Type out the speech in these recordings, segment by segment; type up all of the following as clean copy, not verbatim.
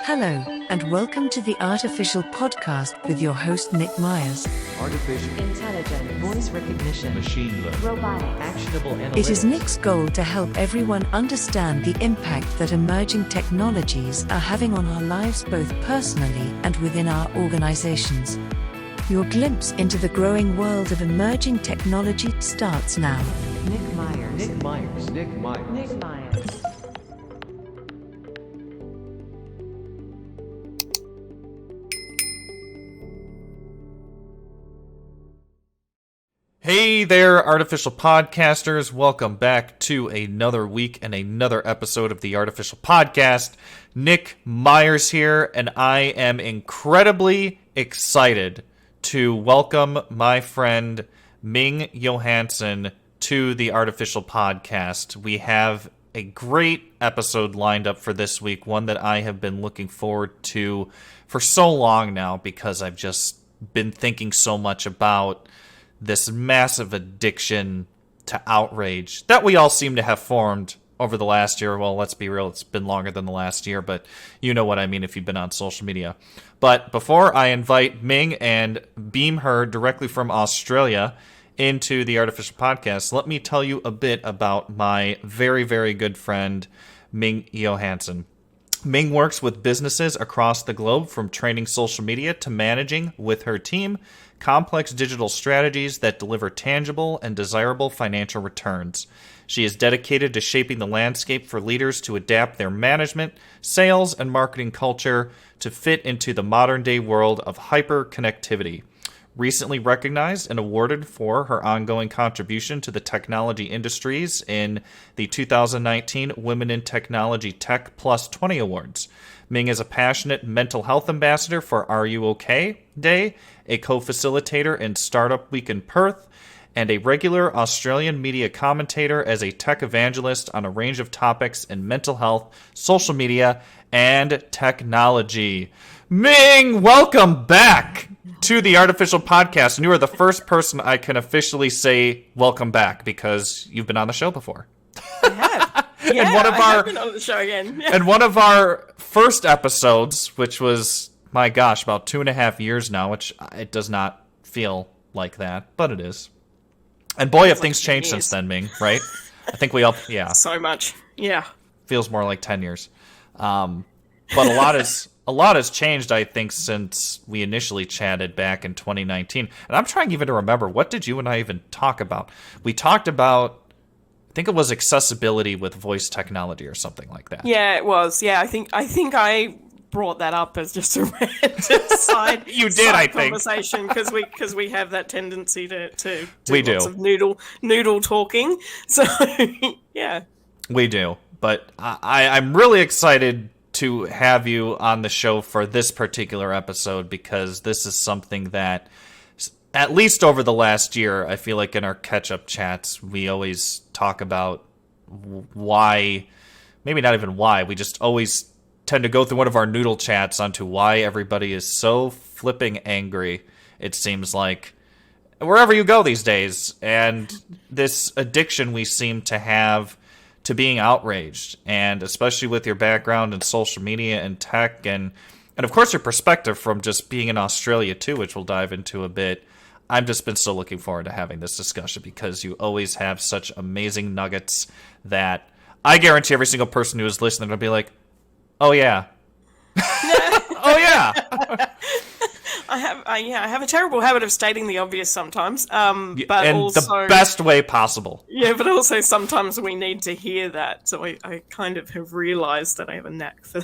Hello, and welcome to the Artificial Podcast with your host, Nick Myers. Artificial intelligence, voice recognition, machine learning, robotics, actionable analytics. It is Nick's goal to help everyone understand the impact that emerging technologies are having on our lives both personally and within our organizations. Your glimpse into the growing world of emerging technology starts now. Nick Myers. Nick Myers. Nick Myers. Nick Myers. Hey there, Artificial Podcasters. Welcome back to another week and another episode of the Artificial Podcast. Nick Myers here, and I am incredibly excited to welcome my friend Ming Johanson to the Artificial Podcast. We have a great episode lined up for this week, one that I have been looking forward to for so long now because I've just been thinking so much about this massive addiction to outrage that we all seem to have formed over the last year. Well, let's be real, it's been longer than the last year, but you know what I mean if you've been on social media. But before I invite Ming and beam her directly from Australia into the Artificial Podcast, let me tell you a bit about my very, very good friend, Ming Johanson. Ming works with businesses across the globe, from training social media to managing, with her team, complex digital strategies that deliver tangible and desirable financial returns. She is dedicated to shaping the landscape for leaders to adapt their management, sales, and marketing culture to fit into the modern-day world of hyper-connectivity. Recently recognized and awarded for her ongoing contribution to the technology industries in the 2019 Women in Technology Tech Plus 20 Awards. Ming is a passionate mental health ambassador for Are You OK Day, a co-facilitator in Startup Week in Perth, and a regular Australian media commentator as a tech evangelist on a range of topics in mental health, social media, and technology. Ming, welcome back to the Artificial Podcast. And you are the first person I can officially say welcome back because you've been on the show before. I have. Yeah, I have been on the show again. Yeah. And one of our first episodes, which was, my gosh, about 2.5 years now, which it does not feel like that, but it is. And boy, have things changed since then, Ming, right? I think we all, yeah. So much, yeah. Feels more like 10 years. But a lot has changed, I think, since we initially chatted back in 2019. And I'm trying even to remember, what did you and I even talk about? We talked about, I think it was accessibility with voice technology or something like that. Yeah, it was. Yeah, I think I brought that up as just a random side. You did, I think. Conversation because we have that tendency to we do lots do. of noodle talking. So yeah, we do. But I'm really excited to have you on the show for this particular episode because this is something that, at least over the last year, I feel like in our catch-up chats, we always talk about why, maybe not even why, we just always tend to go through one of our noodle chats onto why everybody is so flipping angry, it seems like, wherever you go these days. And this addiction we seem to have to being outraged, and especially with your background in social media and tech, and of course your perspective from just being in Australia too, which we'll dive into a bit. I've just been so looking forward to having this discussion because you always have such amazing nuggets that I guarantee every single person who is listening will be like, oh yeah. Oh yeah. I have a terrible habit of stating the obvious sometimes, but and also the best way possible. Yeah, but also sometimes we need to hear that. So I kind of have realised that I have a knack for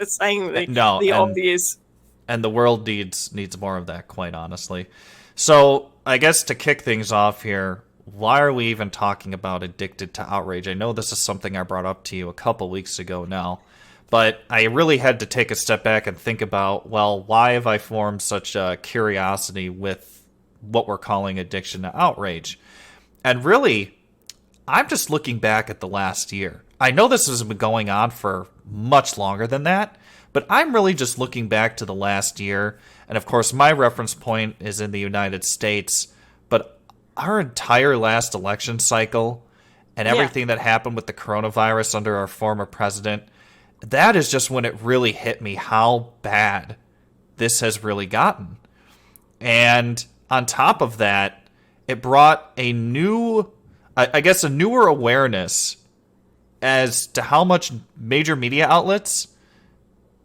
saying the obvious. And the world needs more of that, quite honestly. So I guess to kick things off here, why are we even talking about addicted to outrage? I know this is something I brought up to you a couple weeks ago now, but I really had to take a step back and think about, well, why have I formed such a curiosity with what we're calling addiction to outrage? And really, I'm just looking back at the last year. I know this has been going on for much longer than that, but I'm really just looking back to the last year. And of course, my reference point is in the United States, but our entire last election cycle and everything that happened with the coronavirus under our former president, that is just when it really hit me how bad this has really gotten. And on top of that, it brought a new, I guess, a newer awareness as to how much major media outlets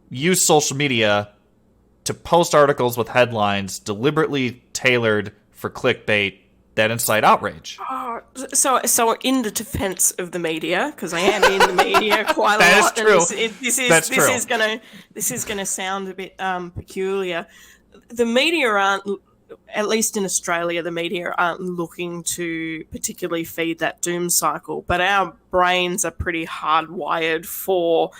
use social media to post articles with headlines deliberately tailored for clickbait that incite outrage. Oh, so in the defense of the media, because I am in the media quite a That lot, is true. and this is gonna sound a bit peculiar. The media aren't, at least in Australia, the media aren't looking to particularly feed that doom cycle, but our brains are pretty hardwired for,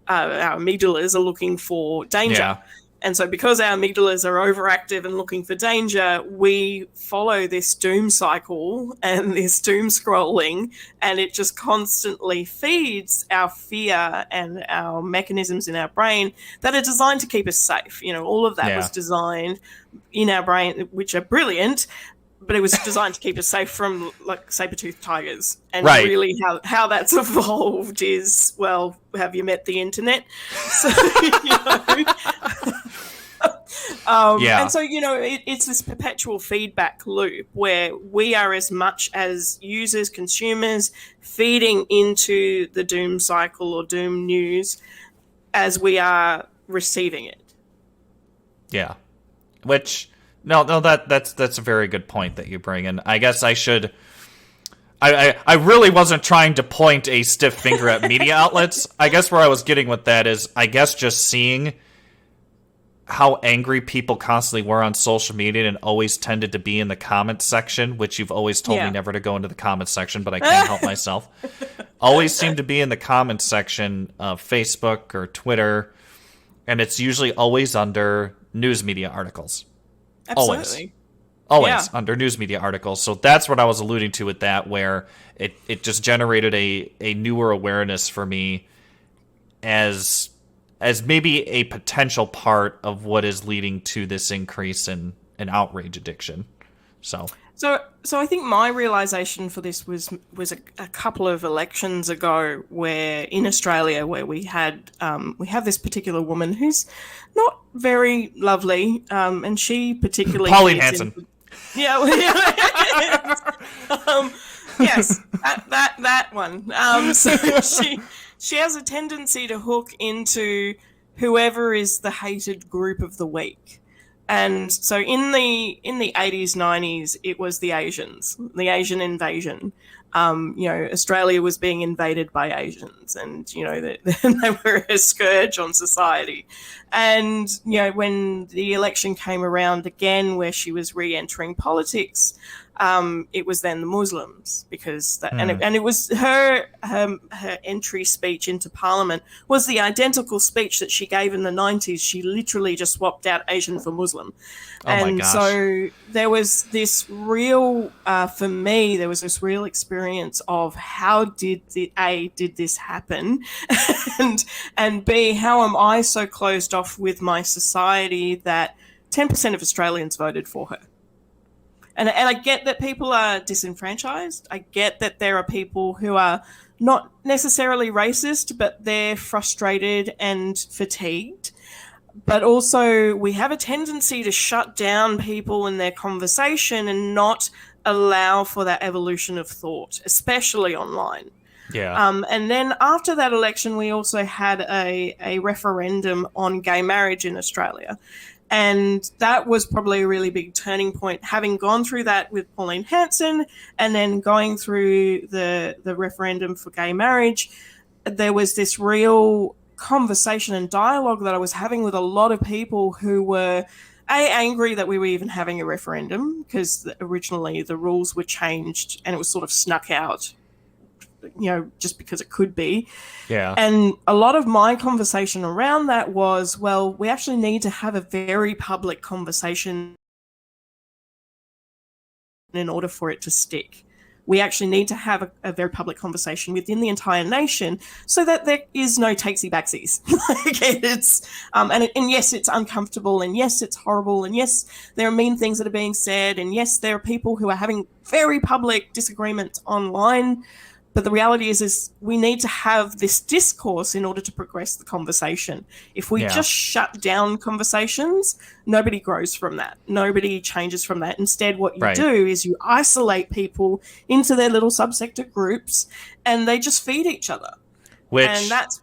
our amygdalas are looking for danger. Yeah. And so because our amygdalas are overactive and looking for danger, we follow this doom cycle and this doom scrolling, and it just constantly feeds our fear and our mechanisms in our brain that are designed to keep us safe. You know, all of that was designed in our brain, which are brilliant, but it was designed to keep us safe from, like, saber-toothed tigers. And really how that's evolved is, well, have you met the internet? So, and so, it's this perpetual feedback loop where we are, as much as users, consumers, feeding into the doom cycle or doom news as we are receiving it. Yeah. Which, no, that's a very good point that you bring in. I guess I should... I really wasn't trying to point a stiff finger at media outlets. I guess where I was getting with that is, I guess, just seeing how angry people constantly were on social media and always tended to be in the comments section, which you've always told me never to go into the comments section, but I can't help myself. Always seem to be in the comments section of Facebook or Twitter, and it's usually always under news media articles. Absolutely. Always under news media articles. So that's what I was alluding to with that, where it just generated a newer awareness for me as maybe a potential part of what is leading to this increase in outrage addiction. So I think my realization for this was a couple of elections ago, where in Australia, where we have this particular woman who's not very lovely, and she particularly Pauline Hanson. Yes, that one. So she has a tendency to hook into whoever is the hated group of the week. And so in the 80s, 90s, it was the Asians, the Asian invasion. Australia was being invaded by Asians, and, they were a scourge on society. And, when the election came around again, where she was re-entering politics, it was then the Muslims, because and it was her entry speech into Parliament was the identical speech that she gave in the 90s. She literally just swapped out Asian for Muslim. My gosh. So there was this real, for me, there was this real experience of how did this happen? and B, how am I so closed off with my society that 10% of Australians voted for her? And I get that people are disenfranchised. I get that there are people who are not necessarily racist, but they're frustrated and fatigued. But also, we have a tendency to shut down people in their conversation and not allow for that evolution of thought, especially online. Yeah. And then after that election, we also had a referendum on gay marriage in Australia. And that was probably a really big turning point, having gone through that with Pauline Hanson and then going through the referendum for gay marriage. There was this real conversation and dialogue that I was having with a lot of people who were angry that we were even having a referendum, because originally the rules were changed and it was sort of snuck out, just because it could be. Yeah. And a lot of my conversation around that was, well, we actually need to have a very public conversation in order for it to stick. We actually need to have a very public conversation within the entire nation so that there is no takesy-backsies. And yes, it's uncomfortable, and yes, it's horrible, and yes, there are mean things that are being said, and yes, there are people who are having very public disagreements online. But the reality is we need to have this discourse in order to progress the conversation. If we just shut down conversations, nobody grows from that. Nobody changes from that. Instead, what you do is you isolate people into their little subsector groups, and they just feed each other. And that's,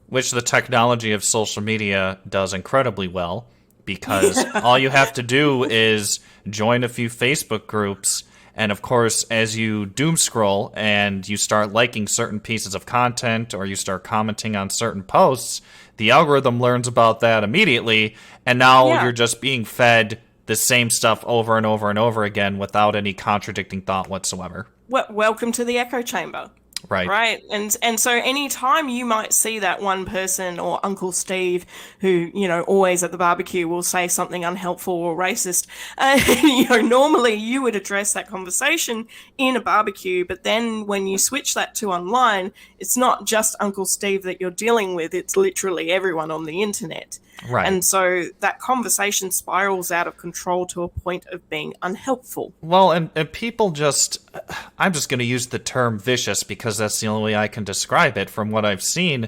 which the technology of social media does incredibly well, because all you have to do is join a few Facebook groups. And of course, as you doom scroll and you start liking certain pieces of content or you start commenting on certain posts, the algorithm learns about that immediately. And now you're just being fed the same stuff over and over and over again without any contradicting thought whatsoever. Welcome to the echo chamber. Right. And so anytime you might see that one person or Uncle Steve who, always at the barbecue will say something unhelpful or racist, normally you would address that conversation in a barbecue. But then when you switch that to online, it's not just Uncle Steve that you're dealing with. It's literally everyone on the internet. Right. And so that conversation spirals out of control to a point of being unhelpful. Well, and people I'm just going to use the term vicious because that's the only way I can describe it from what I've seen.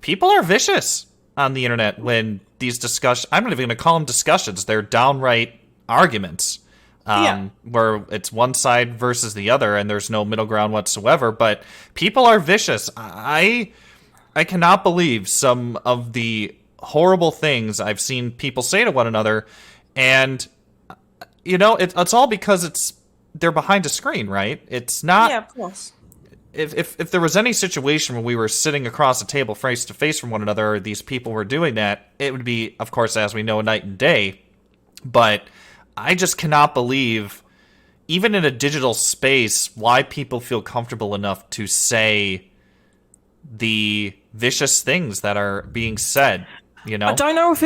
People are vicious on the internet when these discussions, I'm not even going to call them discussions, they're downright arguments. Where it's one side versus the other and there's no middle ground whatsoever, but people are vicious. I cannot believe some of the horrible things I've seen people say to one another, and it's all because they're behind a screen, right? It's not. Yeah, of course. If there was any situation where we were sitting across a table face to face from one another, or these people were doing that, it would be, of course, as we know, night and day. But I just cannot believe, even in a digital space, why people feel comfortable enough to say the vicious things that are being said. I don't know if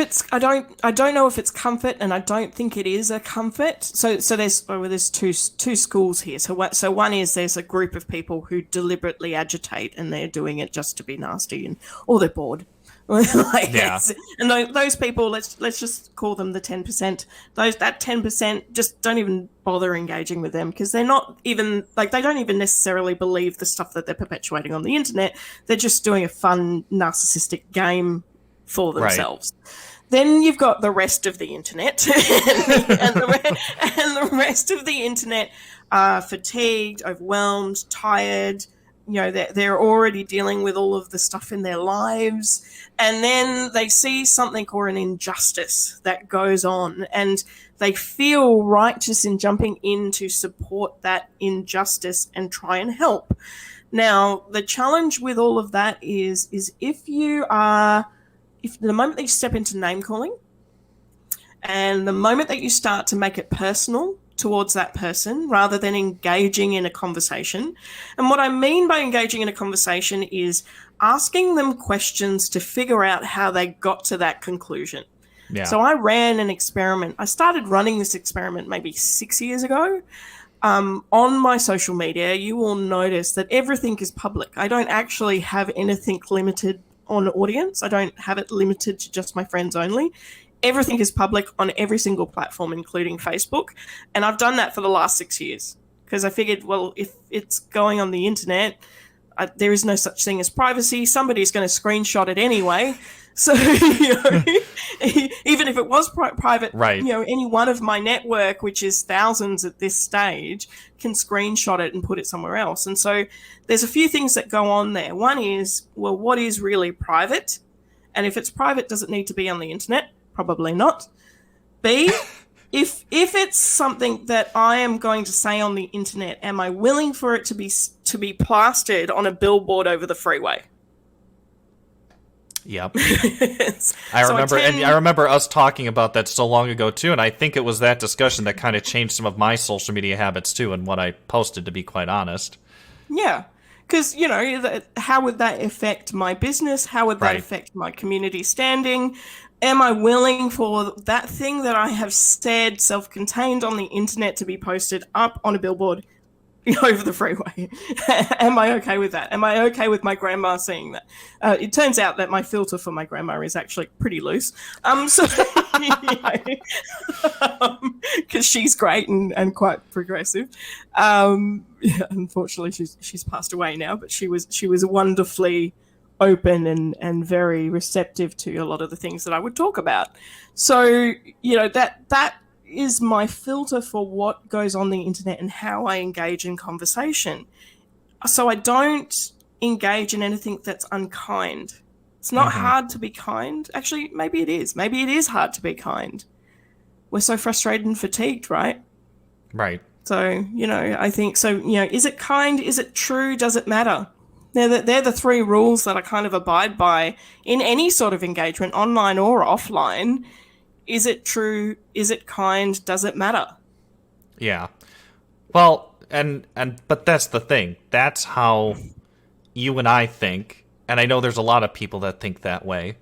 it's comfort, and I don't think it is a comfort. So there's two schools here. So one is there's a group of people who deliberately agitate, and they're doing it just to be nasty, or they're bored. And those people, let's just call them the 10%. That 10% just don't even bother engaging with them, because they're not even they don't even necessarily believe the stuff that they're perpetuating on the internet. They're just doing a fun narcissistic game for themselves. Right. Then you've got the rest of the internet, and the rest of the internet are fatigued, overwhelmed, tired. They're already dealing with all of the stuff in their lives, and then they see something or an injustice that goes on, and they feel righteous in jumping in to support that injustice and try and help. Now, the challenge with all of that is if the moment that you step into name calling, and the moment that you start to make it personal towards that person rather than engaging in a conversation. And what I mean by engaging in a conversation is asking them questions to figure out how they got to that conclusion. Yeah. So I ran an experiment. I started running this experiment maybe 6 years ago. On my social media, you will notice that everything is public. I don't actually have anything limited on audience. I don't have it limited to just my friends only. Everything is public on every single platform, including Facebook. And I've done that for the last 6 years because I figured, well, if it's going on the internet, there is no such thing as privacy. Somebody's going to screenshot it anyway. So, even if it was private, right. Any one of my network, which is thousands at this stage, can screenshot it and put it somewhere else. And so there's a few things that go on there. One is, well, what is really private? And if it's private, does it need to be on the internet? Probably not. B, if it's something that I am going to say on the internet, am I willing for it to be plastered on a billboard over the freeway? Yep. I remember us talking about that so long ago too, and I think it was that discussion that kind of changed some of my social media habits too, and what I posted, to be quite honest. Yeah. Because, how would that affect my business? How would that affect my community standing? Am I willing for that thing that I have said self-contained on the internet to be posted up on a billboard over the freeway. Am I okay with that? Am I okay with my grandma seeing that? It turns out that my filter for my grandma is actually pretty loose. Because she's great and quite progressive. Unfortunately, she's passed away now, but she was wonderfully open and very receptive to a lot of the things that I would talk about. So, that is my filter for what goes on the internet and how I engage in conversation. So I don't engage in anything that's unkind. It's not hard to be kind. Actually, maybe it is. Maybe it is hard to be kind. We're so frustrated and fatigued, right? Right. So, I think so, is it kind? Is it true? Does it matter? They're the three rules that I kind of abide by in any sort of engagement, online or offline. Is it true? Is it kind? Does it matter? Yeah. Well, but that's the thing. That's how you and I think, and I know there's a lot of people that think that way.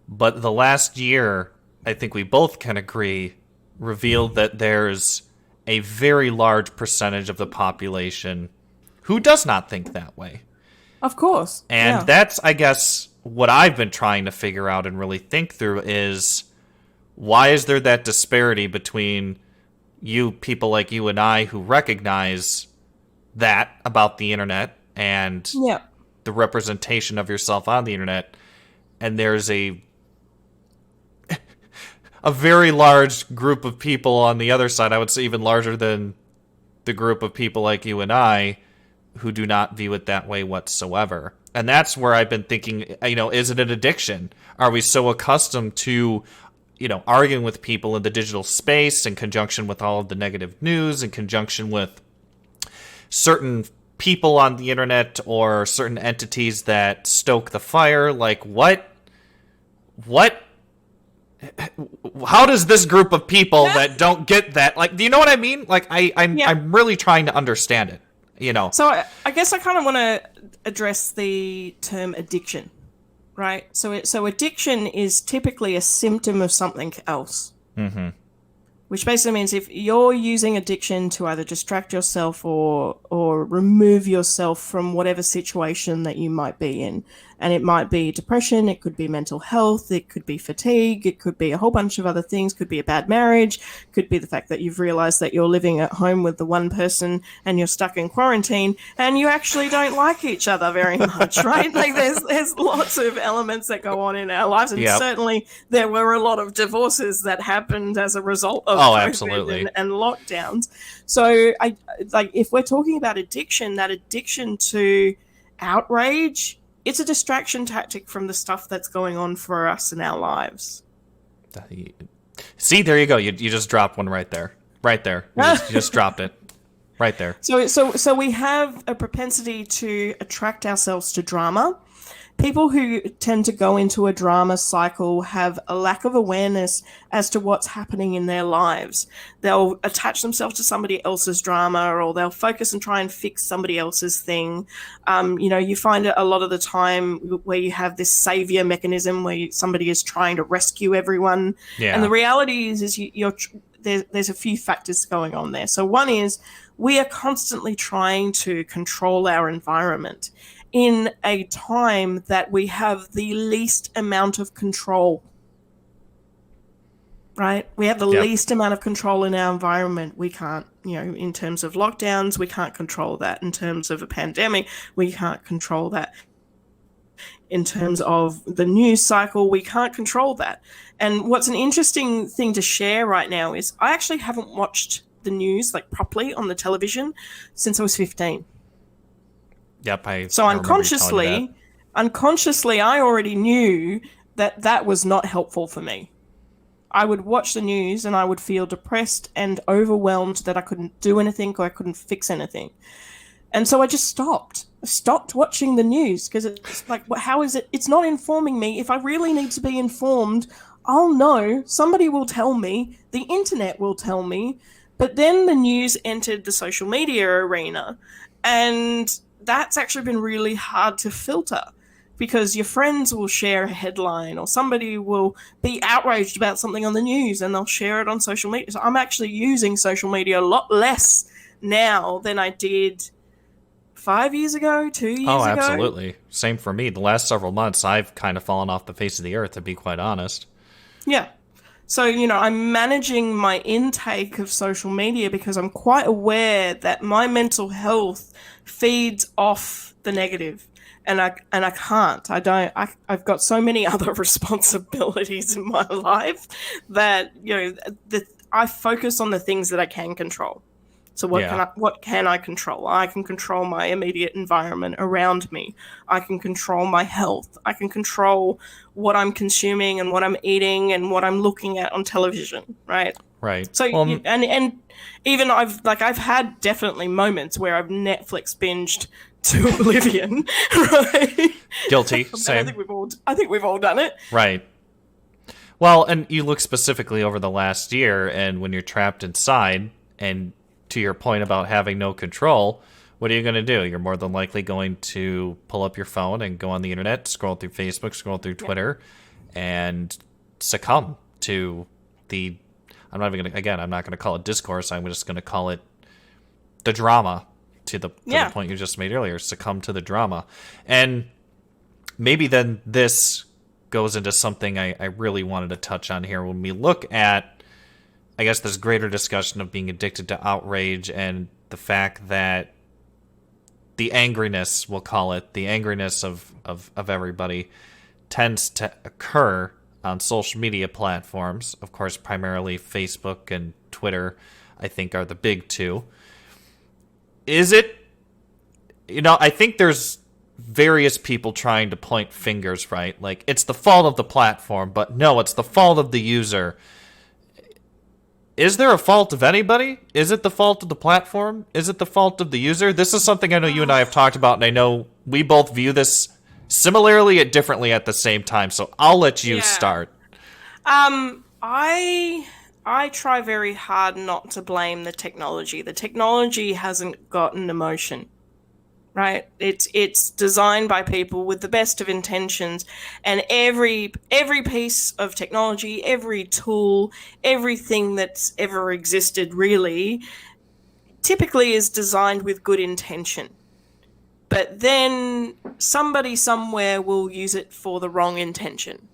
But the last year, I think we both can agree, revealed that there's a very large percentage of the population who does not think that way. Of course. And that's, I guess, what I've been trying to figure out and really think through is, why is there that disparity between people like you and I who recognize that about the internet and the representation of yourself on the internet, and there's a very large group of people on the other side, I would say even larger than the group of people like you and I, who do not view it that way whatsoever. And that's where I've been thinking, is it an addiction? Are we so accustomed to arguing with people in the digital space in conjunction with all of the negative news, in conjunction with certain people on the internet or certain entities that stoke the fire? Like, what? How does this group of people that don't get that, like, do you know what I mean? Like, I'm really trying to understand it, So I guess I kind of want to address the term addiction. Right, so addiction is typically a symptom of something else, which basically means if you're using addiction to either distract yourself or remove yourself from whatever situation that you might be in, and it might be depression, it could be mental health, it could be fatigue, it could be a whole bunch of other things, could be a bad marriage, could be the fact that you've realized that you're living at home with the one person and you're stuck in quarantine and you actually don't like each other very much, right? Like there's lots of elements that go on in our lives, and certainly there were a lot of divorces that happened as a result of COVID and lockdowns. So if we're talking about addiction, that addiction to outrage, it's a distraction tactic from the stuff that's going on for us in our lives. See, there you go. You just dropped one right there. Right there. You just dropped it. Right there. So we have a propensity to attract ourselves to drama. People who tend to go into a drama cycle have a lack of awareness as to what's happening in their lives. They'll attach themselves to somebody else's drama, or they'll focus and try and fix somebody else's thing. You find it a lot of the time where you have this savior mechanism where somebody is trying to rescue everyone. Yeah. And the reality is there's a few factors going on there. So one is we are constantly trying to control our environment in a time that we have the least amount of control, right? We have the least amount of control in our environment. We can't, in terms of lockdowns, we can't control that. In terms of a pandemic, we can't control that. In terms of the news cycle, we can't control that. And what's an interesting thing to share right now is I actually haven't watched the news properly on the television since I was 15. Yep. So unconsciously, I already knew that was not helpful for me. I would watch the news and I would feel depressed and overwhelmed that I couldn't do anything or I couldn't fix anything. And so I just stopped. I stopped watching the news because it's like, how is it? It's not informing me. If I really need to be informed, I'll know. Somebody will tell me. The internet will tell me. But then the news entered the social media arena, and that's actually been really hard to filter because your friends will share a headline or somebody will be outraged about something on the news and they'll share it on social media. So I'm actually using social media a lot less now than I did 5 years ago, 2 years ago. Oh, absolutely. Same for me. The last several months, I've kind of fallen off the face of the earth, to be quite honest. Yeah. So, I'm managing my intake of social media because I'm quite aware that my mental health feeds off the negative. And I can't. I've got so many other responsibilities in my life that, I focus on the things that I can control. So what can I control? I can control my immediate environment around me. I can control my health. I can control what I'm consuming and what I'm eating and what I'm looking at on television, right? Right. So and even I've had definitely moments where I've Netflix binged to oblivion, right? Guilty. Same. I think we've all done it. Right. Well, and you look specifically over the last year, and when you're trapped inside, and to your point about having no control, what are you going to do? You're more than likely going to pull up your phone and go on the internet, scroll through Facebook, scroll through Twitter, and succumb to the... I'm not going to call it discourse. I'm just going to call it the drama, to the point you just made earlier. Succumb to the drama. And maybe then this goes into something I really wanted to touch on here. When we look at, I guess, this greater discussion of being addicted to outrage and the fact that the angriness, we'll call it, the angriness of everybody tends to occur on social media platforms. Of course, primarily Facebook and Twitter, I think, are the big two. Is it, I think there's various people trying to point fingers, right? Like, it's the fault of the platform, but no, it's the fault of the user. Is there a fault of anybody? Is it the fault of the platform? Is it the fault of the user? This is something I know you and I have talked about, and I know we both view this similarly yet differently at the same time, so I'll let you start. I try very hard not to blame the technology. The technology hasn't got an emotion. Right? It's designed by people with the best of intentions, and every piece of technology, every tool, everything that's ever existed really typically is designed with good intention. But then somebody somewhere will use it for the wrong intention.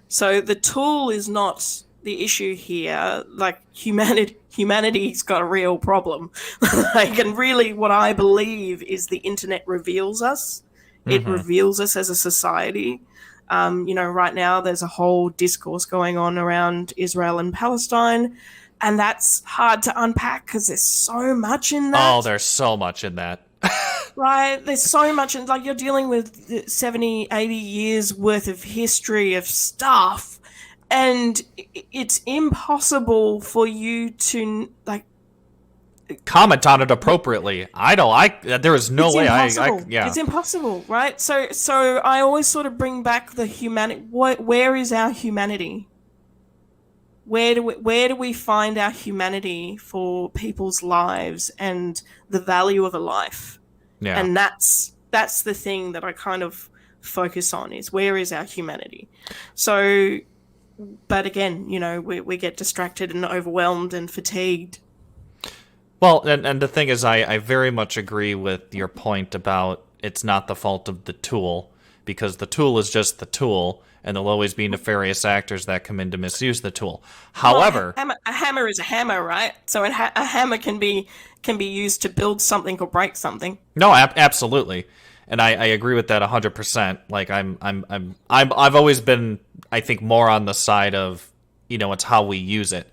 So the tool is not the issue here. Like, humanity's got a real problem. And really what I believe is the internet reveals us. It reveals us as a society. Right now there's a whole discourse going on around Israel and Palestine, and that's hard to unpack because there's so much in that. Oh, there's so much in that. Right? There's so much, and you're dealing with 70, 80 years worth of history of stuff. And it's impossible for you to comment on it appropriately. There is no way. It's impossible, right? So I always sort of bring back the humanity. Where is our humanity? Where do we find our humanity for people's lives and the value of a life? Yeah. And that's the thing that I kind of focus on, is where is our humanity? So. But again, we get distracted and overwhelmed and fatigued. Well, and the thing is, I very much agree with your point about it's not the fault of the tool, because the tool is just the tool, and there'll always be nefarious actors that come in to misuse the tool. However... Well, a hammer is a hammer, right? So a hammer can be used to build something or break something. No, absolutely. And I agree with that 100%. Like, I've always been, I think, more on the side of, it's how we use it.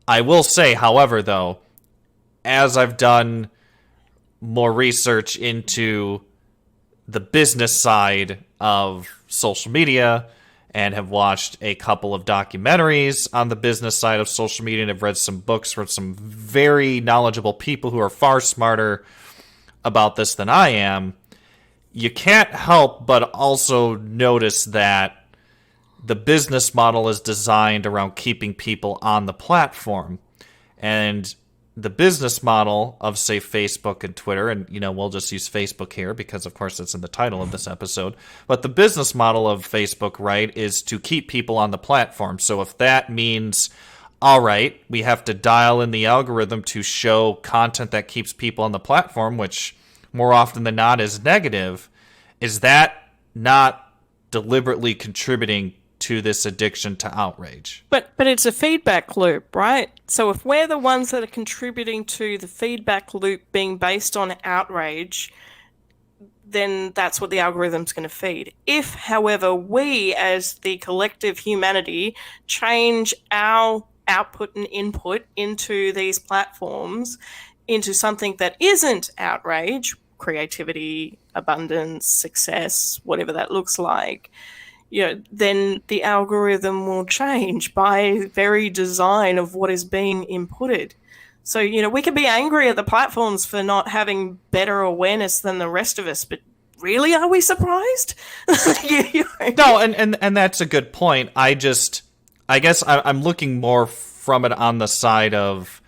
I will say, however, though, as I've done more research into the business side of social media and have watched a couple of documentaries on the business side of social media and have read some books from some very knowledgeable people who are far smarter about this than I am, you can't help but also notice that the business model is designed around keeping people on the platform. And the business model of, say, Facebook and Twitter, and, we'll just use Facebook here because, of course, it's in the title of this episode. But the business model of Facebook, right, is to keep people on the platform. So if that means all right, we have to dial in the algorithm to show content that keeps people on the platform, which more often than not is negative. Is that not deliberately contributing to this addiction to outrage? But it's a feedback loop, right? So if we're the ones that are contributing to the feedback loop being based on outrage, then that's what the algorithm's going to feed. If, however, we as the collective humanity change our output and input into these platforms into something that isn't outrage, creativity, abundance, success, whatever that looks like, then the algorithm will change by very design of what is being inputted. So, we can be angry at the platforms for not having better awareness than the rest of us, but really, are we surprised? No, and that's a good point. I guess I'm looking more from it on the side of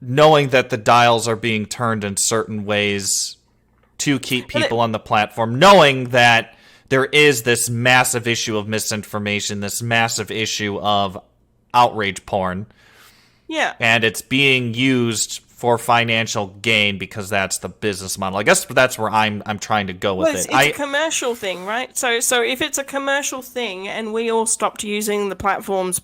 knowing that the dials are being turned in certain ways to keep people on the platform, knowing that there is this massive issue of misinformation, this massive issue of outrage porn. Yeah. And it's being used for financial gain because that's the business model. I guess that's where I'm trying to go with it's it. It's a commercial thing, right? So if it's a commercial thing and we all stopped using the platforms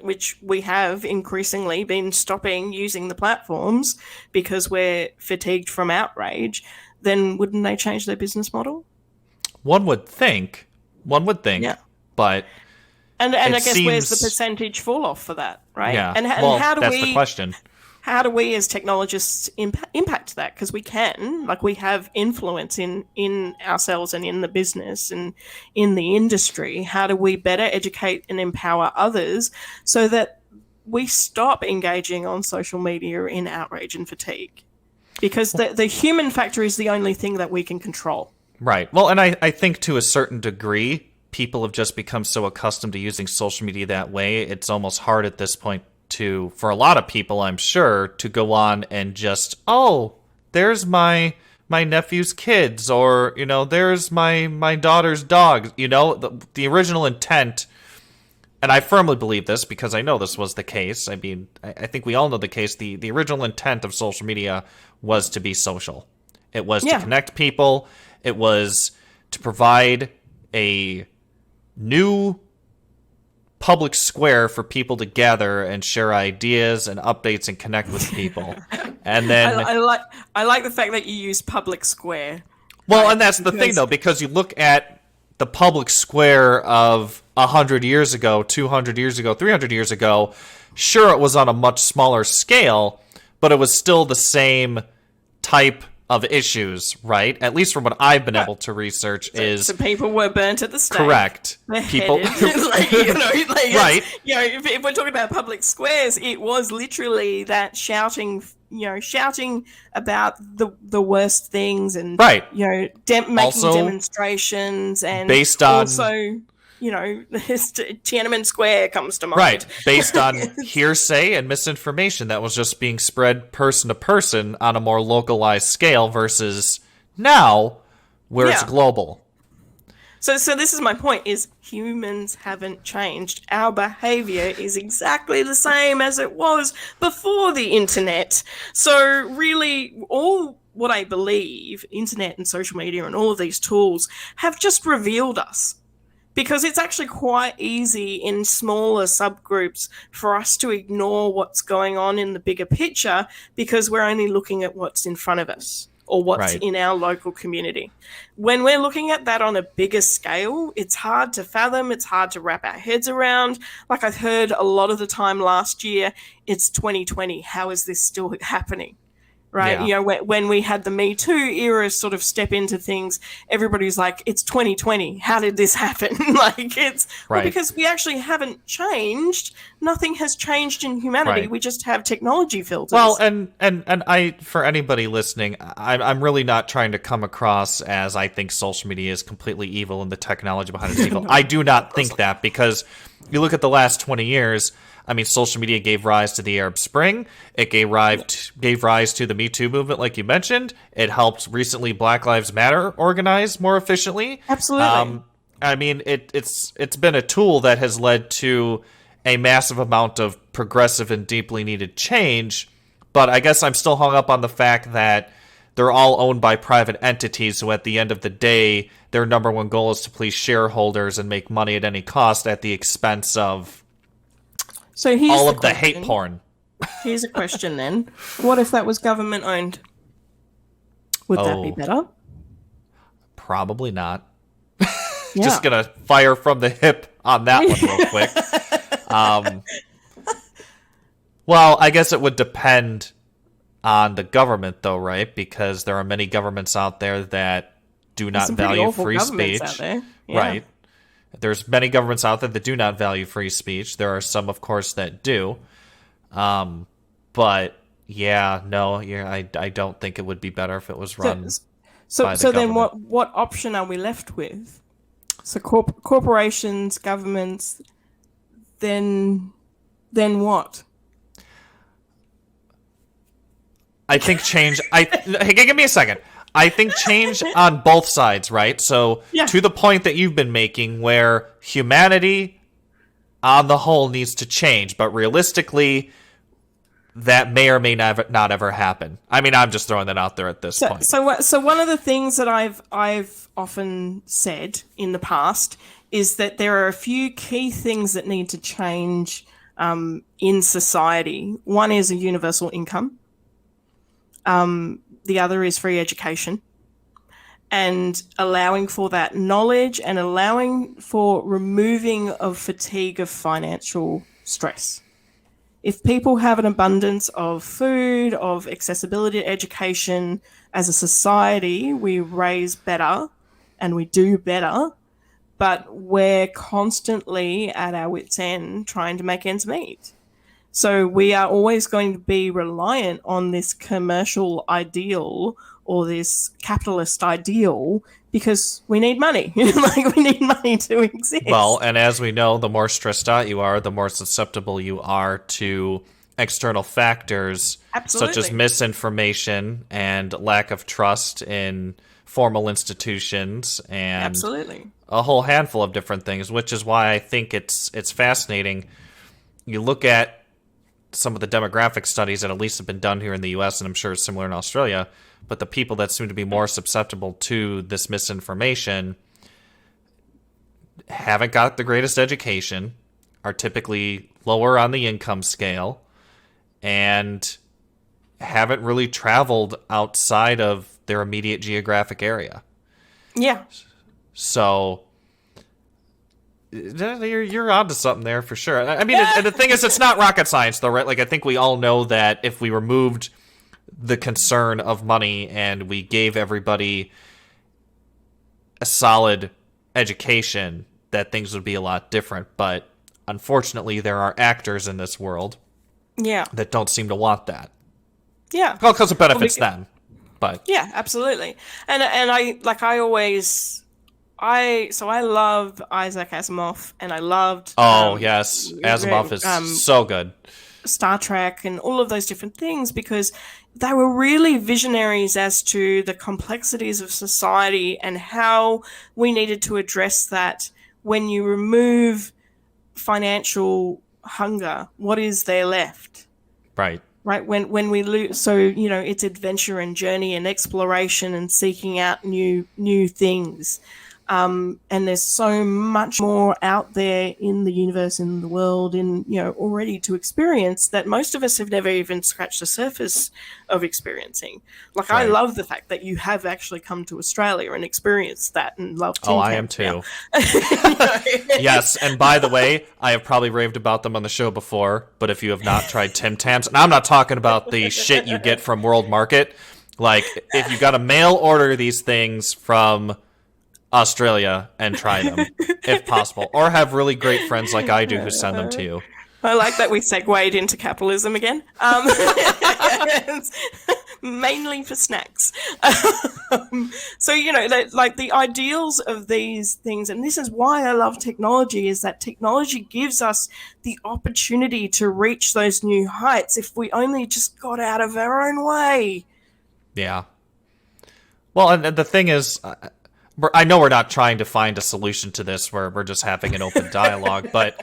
which we have increasingly been stopping using the platforms because we're fatigued from outrage, then wouldn't they change their business model? One would think, yeah. But and I guess where's the percentage fall off for that, right? Yeah. And how do that's we? The question. How do we as technologists impact that? Because we can, we have influence in ourselves and in the business and in the industry. How do we better educate and empower others so that we stop engaging on social media in outrage and fatigue? Because the human factor is the only thing that we can control. Right. Well, and I think to a certain degree, people have just become so accustomed to using social media that way, it's almost hard at this point for a lot of people, I'm sure, to go on and just, there's my nephew's kids, or, there's my daughter's dog. The original intent, and I firmly believe this because I know this was the case. I mean, I think we all know the case. The original intent of social media was to be social. It was to connect people. It was to provide a new public square for people to gather and share ideas and updates and connect with people. And then I like the fact that you use public square. Well, right? And that's the thing, though, because you look at the public square of 100 years ago, 200 years ago, 300 years ago. Sure, it was on a much smaller scale, but it was still the same type of issues, right? At least from what I've been able to research so people were burnt at the stake. Correct. People, right? If we're talking about public squares, it was literally that shouting about the worst things and making demonstrations and based on also. Tiananmen Square comes to mind. Right, based on hearsay and misinformation that was just being spread person to person on a more localized scale versus now where it's global. So this is my point, is humans haven't changed. Our behavior is exactly the same as it was before the internet. So really, all what I believe, internet and social media and all of these tools have just revealed us. Because it's actually quite easy in smaller subgroups for us to ignore what's going on in the bigger picture because we're only looking at what's in front of us or what's in our local community. When we're looking at that on a bigger scale, it's hard to fathom, it's hard to wrap our heads around. Like I've heard a lot of the time last year, it's 2020, how is this still happening? Right, when we had the Me Too era sort of step into things, everybody's like, "It's 2020. How did this happen?" Because we actually haven't changed. Nothing has changed in humanity. We just have technology filters. Well, and I, for anybody listening, I'm really not trying to come across as I think social media is completely evil and the technology behind it is evil. I do not think that, because you look at the last 20 years. I mean, social media gave rise to the Arab Spring. It gave rise to the Me Too movement, like you mentioned. It helped recently Black Lives Matter organize more efficiently. Absolutely. I mean, it's been a tool that has led to a massive amount of progressive and deeply needed change. But I guess I'm still hung up on the fact that they're all owned by private entities, so at the end of the day, their number one goal is to please shareholders and make money at any cost at the expense of So here's all the of the hate question. porn. Here's a question then. What if that was government owned? Would that be Oh. better? Probably not. Yeah. Just gonna fire from the hip on that one real quick. Well, I guess it would depend on the government, though, right? Because there are many governments out there that do not Some pretty value awful free governments speech. out there. Yeah. Right. There's many governments out there that do not value free speech. There are some, of course, that do. But yeah, no, I don't think it would be better if it was run. by the So then government. what option are we left with? So corporations, governments, then what? I think change. Hey, give me a second. I think change on both sides, right? So Yeah. to the point that you've been making, where humanity, on the whole, needs to change, but realistically, that may or may not ever happen. I mean, I'm just throwing that out there at this point. So one of the things that I've often said in the past is that there are a few key things that need to change in society. One is a universal income. The other is free education, and allowing for that knowledge and allowing for removing of fatigue of financial stress. If people have an abundance of food, of accessibility to education, as a society, we raise better and we do better, but we're constantly at our wits' end trying to make ends meet. So we are always going to be reliant on this commercial ideal or this capitalist ideal because we need money. Like, we need money to exist. Well, and as we know, the more stressed out you are, the more susceptible you are to external factors such as Absolutely. misinformation and lack of trust in formal institutions and Absolutely. a whole handful of different things, which is why I think it's fascinating. You look at some of the demographic studies that at least have been done here in the US, and I'm sure it's similar in Australia, but the people that seem to be more susceptible to this misinformation haven't got the greatest education, are typically lower on the income scale, and haven't really traveled outside of their immediate geographic area. Yeah. So you're onto something there for sure. I mean, and the thing is, it's not rocket science, though, right? Like, I think we all know that if we removed the concern of money and we gave everybody a solid education, that things would be a lot different. But unfortunately, there are actors in this world Yeah. that don't seem to want that. Yeah. Well, because it benefits them. But Yeah, absolutely. And I loved Isaac Asimov, and I loved yes, Asimov is so good. Star Trek and all of those different things, because they were really visionaries as to the complexities of society and how we needed to address that. When you remove financial hunger, what is there left? Right. Right, when we lose, so it's adventure and journey and exploration and seeking out new things, and there's so much more out there in the universe, in the world, already to experience that most of us have never even scratched the surface of experiencing. Like, I Right. love the fact that you have actually come to Australia and experienced that and love Tim I am Tams too. now. Yes, and by the way, I have probably raved about them on the show before, but if you have not tried Tim Tams, and I'm not talking about the shit you get from World Market, like, if you got to mail order these things from Australia and try them, if possible, or have really great friends like I do who send them to you. I like that we segued into capitalism again. Mainly for snacks. So, like the ideals of these things, and this is why I love technology, is that technology gives us the opportunity to reach those new heights if we only just got out of our own way. Yeah. Well, and the thing is, I know we're not trying to find a solution to this, we're just having an open dialogue, but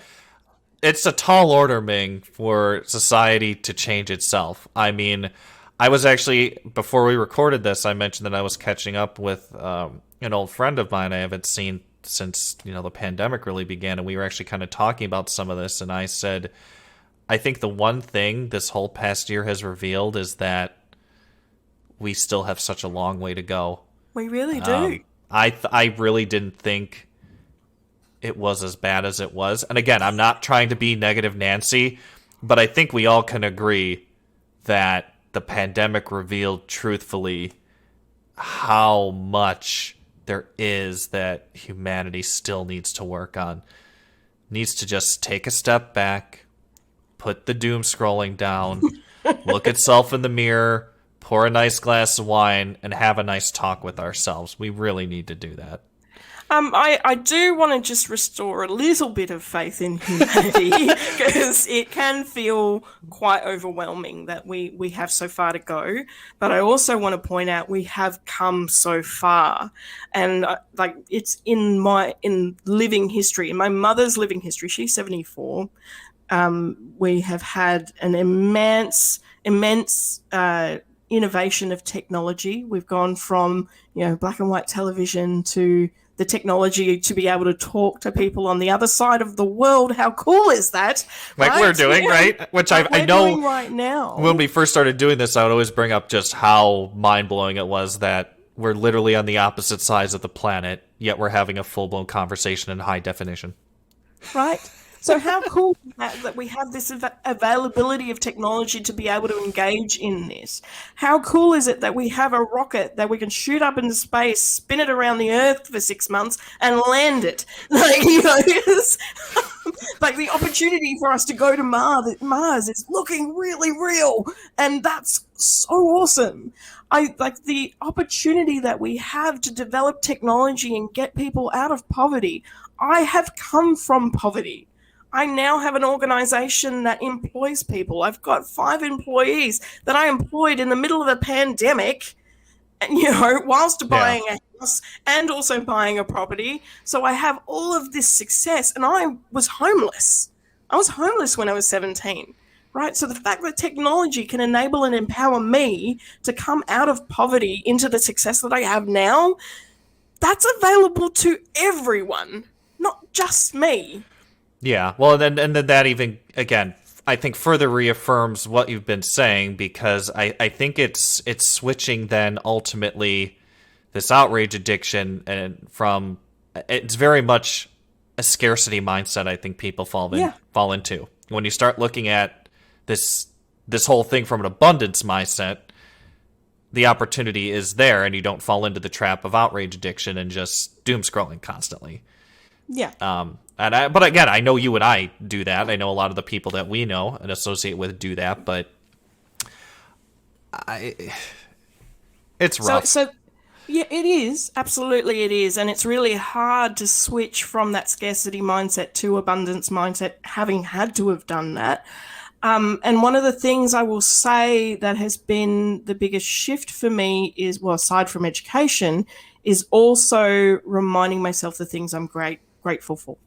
it's a tall order, Ming, for society to change itself. I mean, I was actually, before we recorded this, I mentioned that I was catching up with an old friend of mine I haven't seen since, the pandemic really began, and we were actually kind of talking about some of this, and I said, I think the one thing this whole past year has revealed is that we still have such a long way to go. We really do. I really didn't think it was as bad as it was. And again, I'm not trying to be negative Nancy, but I think we all can agree that the pandemic revealed truthfully how much there is that humanity still needs to work on. Needs to just take a step back, put the doom scrolling down, look itself in the mirror, pour a nice glass of wine, and have a nice talk with ourselves. We really need to do that. I do want to just restore a little bit of faith in humanity because it can feel quite overwhelming that we have so far to go. But I also want to point out we have come so far, and it's in living history, in my mother's living history. She's 74. We have had an immense innovation of technology. We've gone from black and white television to the technology to be able to talk to people on the other side of the world. How cool is that? Like right? we're doing, right? Which I know doing right now. When we first started doing this, I would always bring up just how mind-blowing it was that we're literally on the opposite sides of the planet, yet we're having a full-blown conversation in high definition. Right? So how cool is that we have this availability of technology to be able to engage in this? How cool is it that we have a rocket that we can shoot up into space, spin it around the Earth for 6 months, and land it? It's like the opportunity for us to go to Mars is looking really real, and that's so awesome. I like the opportunity that we have to develop technology and get people out of poverty. I have come from poverty. I now have an organization that employs people. I've got 5 employees that I employed in the middle of a pandemic, and whilst buying a house and also buying a property. So I have all of this success, and I was homeless. I was homeless when I was 17, right? So the fact that technology can enable and empower me to come out of poverty into the success that I have now, that's available to everyone, not just me. Yeah, well, and then that even, again, I think further reaffirms what you've been saying, because I think it's switching then ultimately this outrage addiction and from, it's very much a scarcity mindset I think people fall into. When you start looking at this whole thing from an abundance mindset, the opportunity is there, and you don't fall into the trap of outrage addiction and just doom scrolling constantly. Yeah. But again, I know you and I do that. I know a lot of the people that we know and associate with do that, but it's rough. So yeah, it is. Absolutely it is. And it's really hard to switch from that scarcity mindset to abundance mindset, having had to have done that. And one of the things I will say that has been the biggest shift for me is, well, aside from education, is also reminding myself the things I'm grateful for.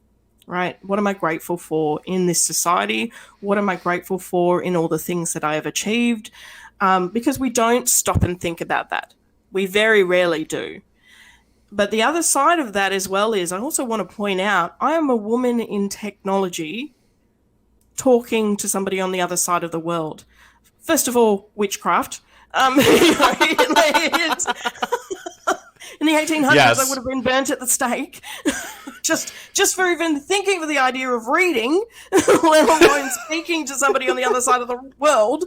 Right? What am I grateful for in this society? What am I grateful for in all the things that I have achieved? Because we don't stop and think about that. We very rarely do. But the other side of that as well is I also want to point out I am a woman in technology talking to somebody on the other side of the world. First of all, witchcraft. In the 1800s, yes. I would have been burnt at the stake. just for even thinking of the idea of reading, let alone speaking to somebody on the other side of the world.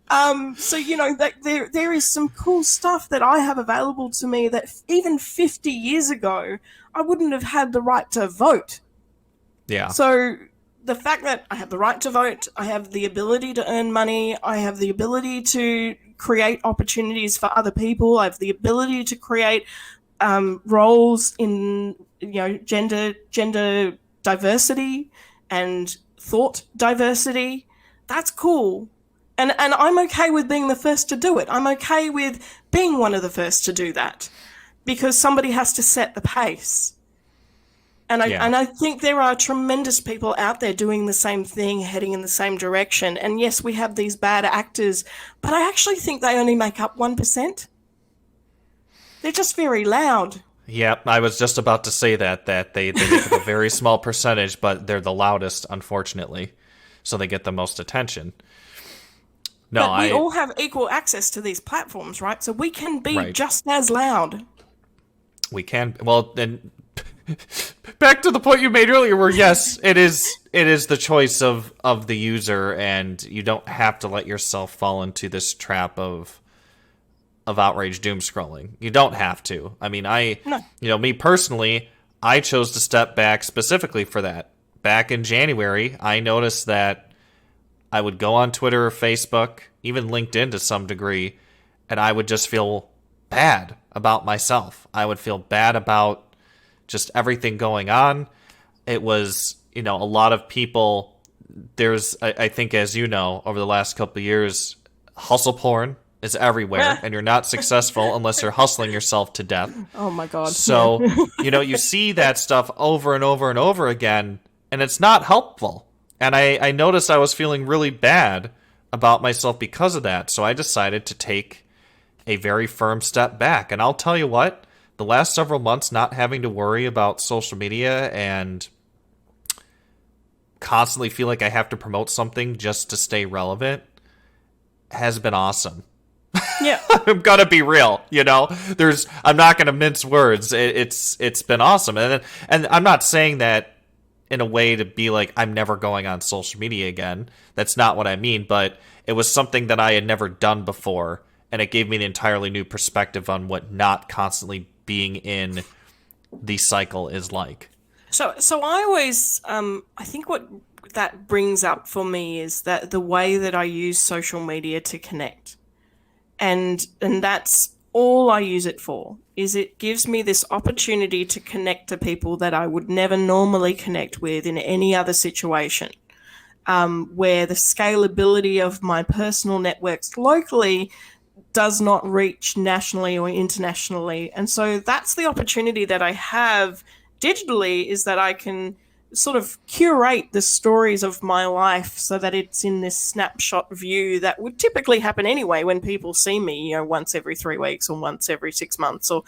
So that there is some cool stuff that I have available to me that even 50 years ago I wouldn't have had the right to vote. Yeah. So the fact that I have the right to vote, I have the ability to earn money, I have the ability to create opportunities for other people, I have the ability to create roles in gender diversity and thought diversity. That's cool. And I'm okay with being the first to do it. I'm okay with being one of the first to do that because somebody has to set the pace. And I think there are tremendous people out there doing the same thing, heading in the same direction. And yes, we have these bad actors, but I actually think they only make up 1%. They're just very loud. Yeah, I was just about to say that they make up a very small percentage, but they're the loudest, unfortunately. So they get the most attention. No, but we all have equal access to these platforms, right? So we can be just as loud. We can. Well, then back to the point you made earlier, where yes, it is the choice of the user, and you don't have to let yourself fall into this trap of outrage doom scrolling. You don't have to. I mean, me personally, I chose to step back specifically for that. Back in January, I noticed that I would go on Twitter or Facebook, even LinkedIn to some degree, and I would just feel bad about myself. I would feel bad about just everything going on. It was, a lot of people, I think, as you know, over the last couple of years, hustle porn is everywhere, and you're not successful unless you're hustling yourself to death. Oh my God. So, you see that stuff over and over and over again, and it's not helpful. And I noticed I was feeling really bad about myself because of that. So I decided to take a very firm step back. And I'll tell you what, the last several months not having to worry about social media and constantly feel like I have to promote something just to stay relevant has been awesome. Yeah. I'm gonna be real, I'm not gonna mince words. It's been awesome. And I'm not saying that in a way to be like, I'm never going on social media again. That's not what I mean, but it was something that I had never done before, and it gave me an entirely new perspective on what not constantly being in the cycle is like. So I always, I think what that brings up for me is that the way that I use social media to connect, and that's all I use it for, is it gives me this opportunity to connect to people that I would never normally connect with in any other situation, where the scalability of my personal networks locally does not reach nationally or internationally. And so that's the opportunity that I have digitally, is that I can sort of curate the stories of my life so that it's in this snapshot view that would typically happen anyway when people see me, once every 3 weeks or once every 6 months, or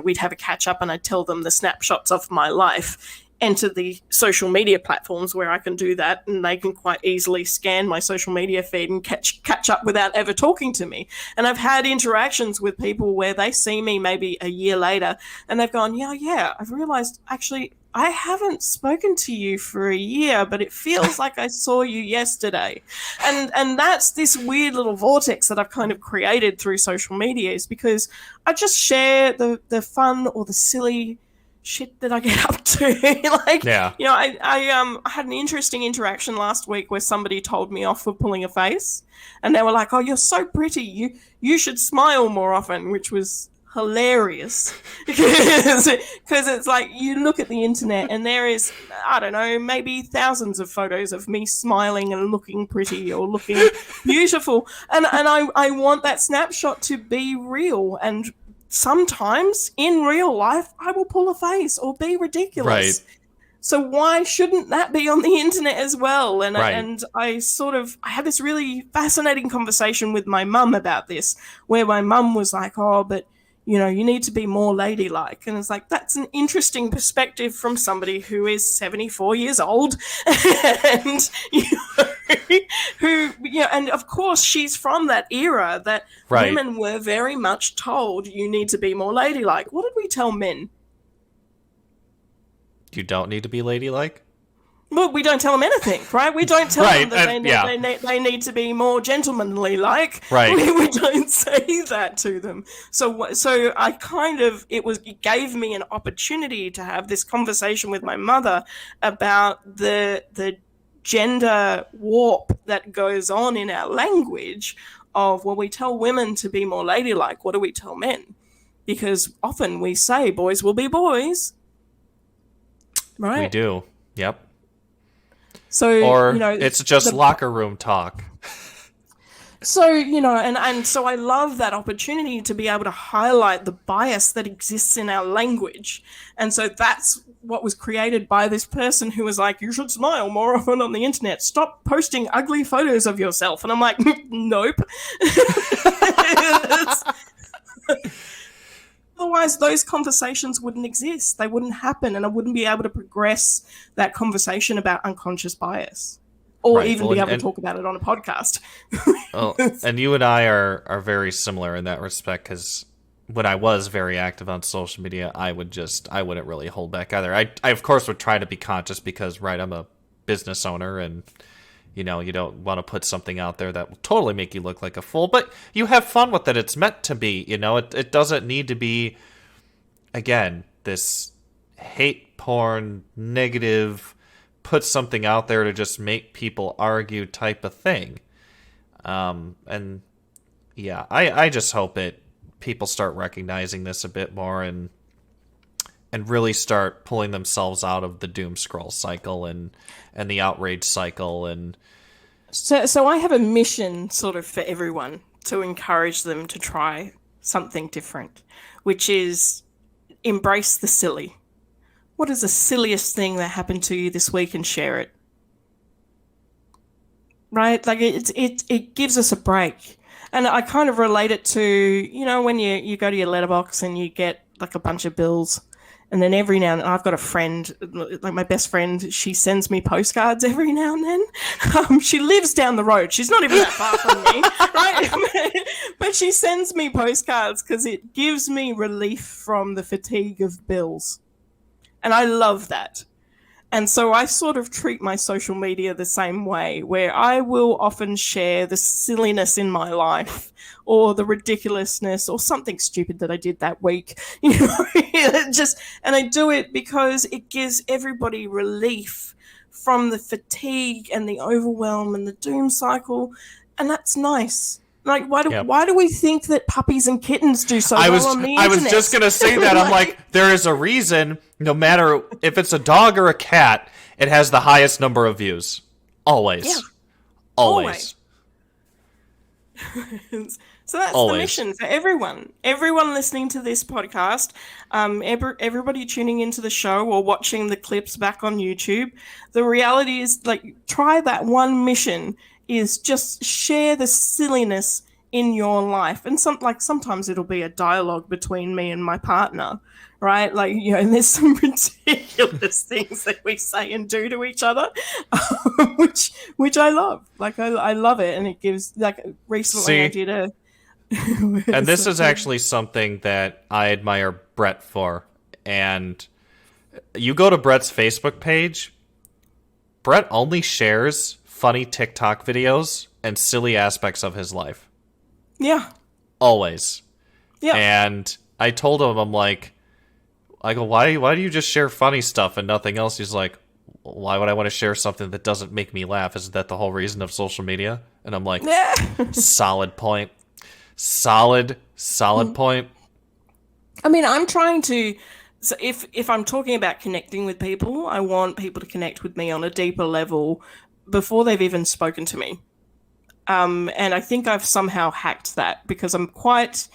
we'd have a catch up and I'd tell them the snapshots of my life. Enter the social media platforms where I can do that, and they can quite easily scan my social media feed and catch up without ever talking to me. And I've had interactions with people where they see me maybe a year later and they've gone, yeah, I've realized actually I haven't spoken to you for a year, but it feels like I saw you yesterday. And that's this weird little vortex that I've kind of created through social media, is because I just share the fun or the silly shit that I get up to. I had an interesting interaction last week where somebody told me off for pulling a face, and they were like, "Oh, you're so pretty. You should smile more often," which was hilarious because it's like you look at the internet and there is, I don't know, maybe thousands of photos of me smiling and looking pretty or looking beautiful, and I want that snapshot to be real. And sometimes in real life, I will pull a face or be ridiculous. Right. So why shouldn't that be on the internet as well? And right. And I had this really fascinating conversation with my mum about this, where my mum was like, "Oh, but you need to be more ladylike." And it's like, that's an interesting perspective from somebody who is 74 years old and and of course she's from that era that women were very much told, you need to be more ladylike. What did we tell men? You don't need to be ladylike? Well, we don't tell them anything, right? We don't tell them that they need to be more gentlemanly like. Right. We don't say that to them. So I it gave me an opportunity to have this conversation with my mother about the gender warp that goes on in our language of, well, we tell women to be more ladylike. What do we tell men? Because often we say boys will be boys. Right? We do. Yep. So, or it's just locker room talk. So, and so I love that opportunity to be able to highlight the bias that exists in our language. And so that's what was created by this person who was like, you should smile more often on the internet. Stop posting ugly photos of yourself. And I'm like, nope. Otherwise, those conversations wouldn't exist. They wouldn't happen, and I wouldn't be able to progress that conversation about unconscious bias, or Right. even Well, be able to and- talk about it on a podcast. Well, and you and I are very similar in that respect, because when I was very active on social media, I wouldn't really hold back either. I of course would try to be conscious because, right, I'm a business owner, and you don't want to put something out there that will totally make you look like a fool, but you have fun with it. It's meant to be, it doesn't need to be, again, this hate porn, negative, put something out there to just make people argue type of thing. And yeah, I just hope people start recognizing this a bit more and really start pulling themselves out of the doom scroll cycle and the outrage cycle. And So I have a mission sort of for everyone to encourage them to try something different, which is embrace the silly. What is the silliest thing that happened to you this week, and share it? Right? Like it gives us a break. And I kind of relate it to, when you go to your letterbox and you get like a bunch of bills. And then every now and then, I've got a friend, like my best friend, she sends me postcards every now and then. She lives down the road. She's not even that far from me, right? But she sends me postcards because it gives me relief from the fatigue of bills. And I love that. And so I sort of treat my social media the same way, where I will often share the silliness in my life or the ridiculousness or something stupid that I did that week. And I do it because it gives everybody relief from the fatigue and the overwhelm and the doom cycle. And that's nice. Like, why do we think that puppies and kittens do so well on the internet? I was just going to say that. I'm like, there is a reason, no matter if it's a dog or a cat, it has the highest number of views. Always. Yeah. Always. So that's the mission for everyone. Everyone listening to this podcast, everybody tuning into the show or watching the clips back on YouTube. The reality is, like, try that one mission. Is just share the silliness in your life. And sometimes it'll be a dialogue between me and my partner, right? Like, and there's some ridiculous things that we say and do to each other, which I love. Like, I love it. And it gives, like, recently I did a... And this is actually something that I admire Brett for. And you go to Brett's Facebook page, Brett only shares funny TikTok videos and silly aspects of his life. Yeah. Always. Yeah. And I told him, I go, why do you just share funny stuff and nothing else? He's like, why would I want to share something that doesn't make me laugh? Isn't that the whole reason of social media? And I'm like, solid point. Solid point. I mean, I'm trying to... So if I'm talking about connecting with people, I want people to connect with me on a deeper level before they've even spoken to me. And I think I've somehow hacked that because I'm quite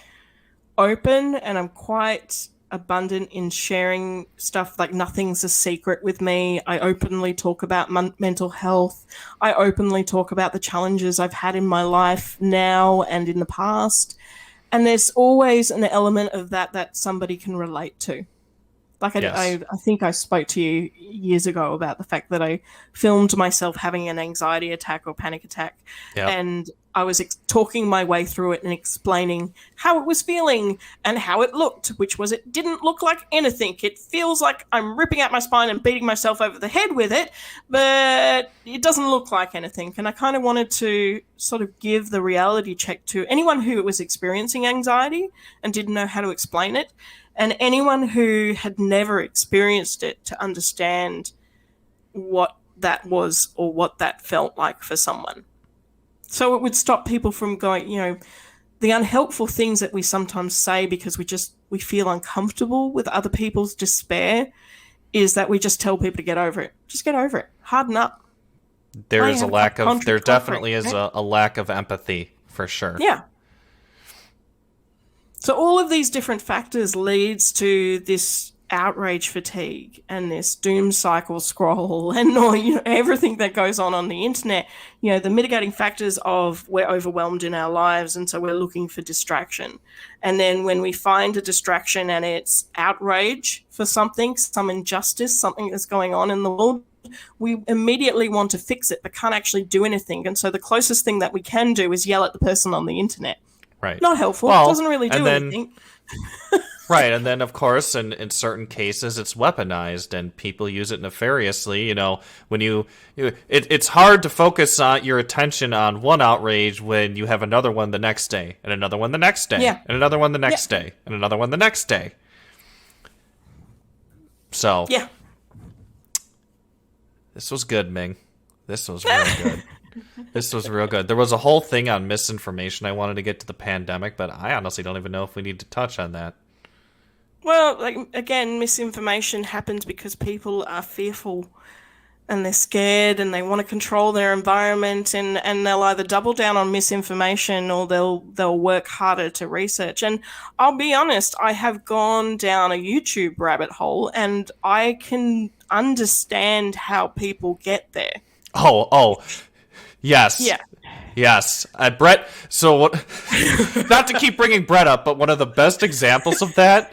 open and I'm quite abundant in sharing stuff. Like, nothing's a secret with me. I openly talk about mental health. I openly talk about the challenges I've had in my life now and in the past. And there's always an element of that somebody can relate to. Like, yes. I think I spoke to you years ago about the fact that I filmed myself having an anxiety attack or panic attack. Yep. And I was talking my way through it and explaining how it was feeling and how it looked, which was it didn't look like anything. It feels like I'm ripping out my spine and beating myself over the head with it, but it doesn't look like anything. And I kind of wanted to sort of give the reality check to anyone who was experiencing anxiety and didn't know how to explain it, and anyone who had never experienced it to understand what that was or what that felt like for someone. So it would stop people from going, the unhelpful things that we sometimes say because we feel uncomfortable with other people's despair, is that we just tell people to get over it. Just get over it. Harden up. There definitely is a lack of empathy for sure. Yeah. So all of these different factors leads to this outrage fatigue and this doom cycle scroll and all, everything that goes on the internet. The mitigating factors of we're overwhelmed in our lives, and so we're looking for distraction. And then when we find a distraction and it's outrage for something, some injustice, something that's going on in the world, we immediately want to fix it but can't actually do anything. And so the closest thing that we can do is yell at the person on the internet. Right. Not helpful. Well, doesn't really do anything. Right, and then of course, in certain cases, it's weaponized, and people use it nefariously. When it's hard to focus on your attention on one outrage when you have another one the next day, and another one the next day, and another one the next day, and another one the next day. So yeah, this was good, Ming. This was really good. This was real good. There was a whole thing on misinformation I wanted to get to the pandemic, but I honestly don't even know if we need to touch on that. Well, again, misinformation happens because people are fearful and they're scared and they want to control their environment, and they'll either double down on misinformation or they'll work harder to research. And I'll be honest, I have gone down a YouTube rabbit hole and I can understand how people get there. Oh. Yes. Yeah. Yes. Brett, so what, not to keep bringing Brett up, but one of the best examples of that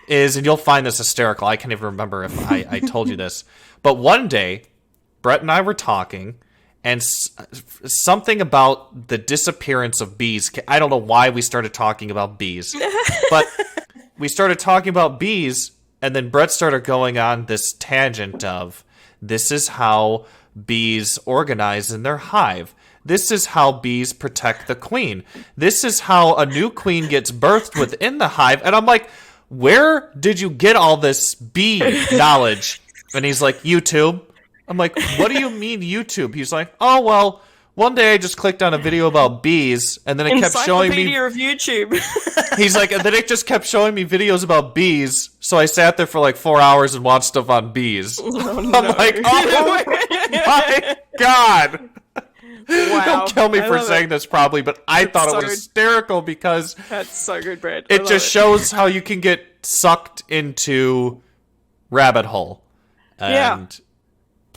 is, and you'll find this hysterical, I can't even remember if I told you this, but one day, Brett and I were talking, and something about the disappearance of bees. I don't know why we started talking about bees, but we started talking about bees, and then Brett started going on this tangent of, this is how bees organize in their hive. This is how bees protect the queen. This is how a new queen gets birthed within the hive. And I'm like, where did you get all this bee knowledge? And he's like, YouTube. I'm like, what do you mean YouTube? He's like, oh, well, one day I just clicked on a video about bees, and then it kept showing me... Encyclopedia of YouTube. He's like, and then it just kept showing me videos about bees, so I sat there for like 4 hours and watched stuff on bees. Oh, I'm like, oh my God! Wow. Don't kill me for saying this probably, but I thought it was hysterical because that's so good, Brad. It just shows how you can get sucked into rabbit hole. And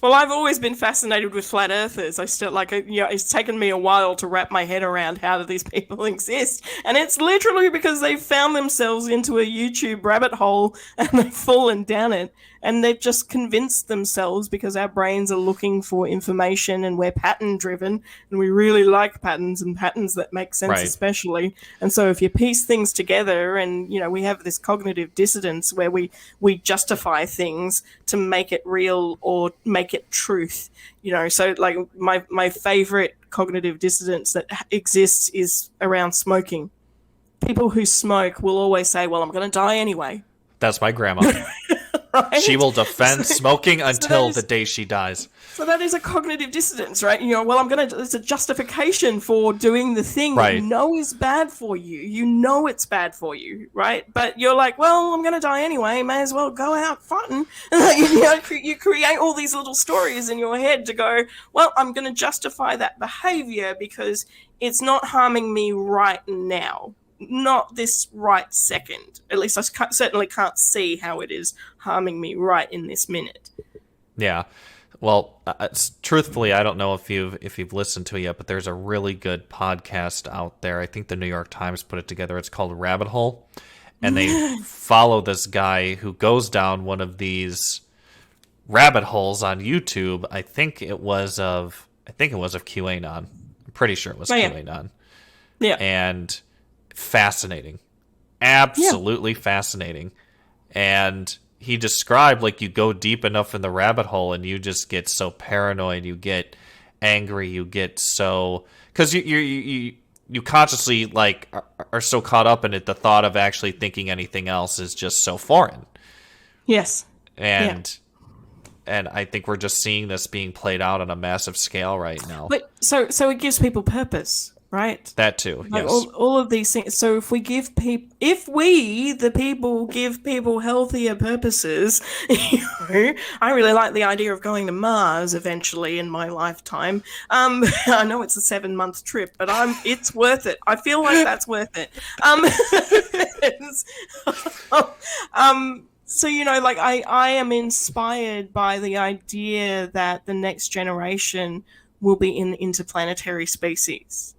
well, I've always been fascinated with flat earthers. I still it's taken me a while to wrap my head around how do these people exist, and it's literally because they found themselves into a YouTube rabbit hole and they've fallen down it, and they've just convinced themselves, because our brains are looking for information and we're pattern driven and we really like patterns and patterns that make sense, especially. And so if you piece things together, and we have this cognitive dissonance where we justify things to make it real or make it truth. So like my favorite cognitive dissonance that exists is around smoking. People who smoke will always say, well, I'm going to die anyway. That's my grandma. Right? She will defend smoking until the day she dies. So that is a cognitive dissonance, right? Well, it's a justification for doing the thing that you know is bad for you. You know it's bad for you, right? But you're like, well, I'm going to die anyway. May as well go out fighting. You create all these little stories in your head to go, well, I'm going to justify that behavior because it's not harming me right now. Not this right second. At least I certainly can't see how it is harming me right in this minute. Yeah. Well, truthfully, I don't know if you've listened to it yet, but there's a really good podcast out there. I think the New York Times put it together. It's called Rabbit Hole, and they follow this guy who goes down one of these rabbit holes on YouTube. I think it was of QAnon. I'm pretty sure it was QAnon. Yeah. And fascinating. Absolutely fascinating. And he described, like, you go deep enough in the rabbit hole and you just get so paranoid, you get angry, you get so... Because you consciously, like, are so caught up in it, the thought of actually thinking anything else is just so foreign. Yes. And I think we're just seeing this being played out on a massive scale right now. But so it gives people purpose. right? That too, Like yes. all of these things. So if we give people, if we, the people, give people healthier purposes, I really like the idea of going to Mars eventually in my lifetime. I know it's a 7-month trip, but it's worth it. I feel like that's worth it. So, like I am inspired by the idea that the next generation will be in interplanetary species.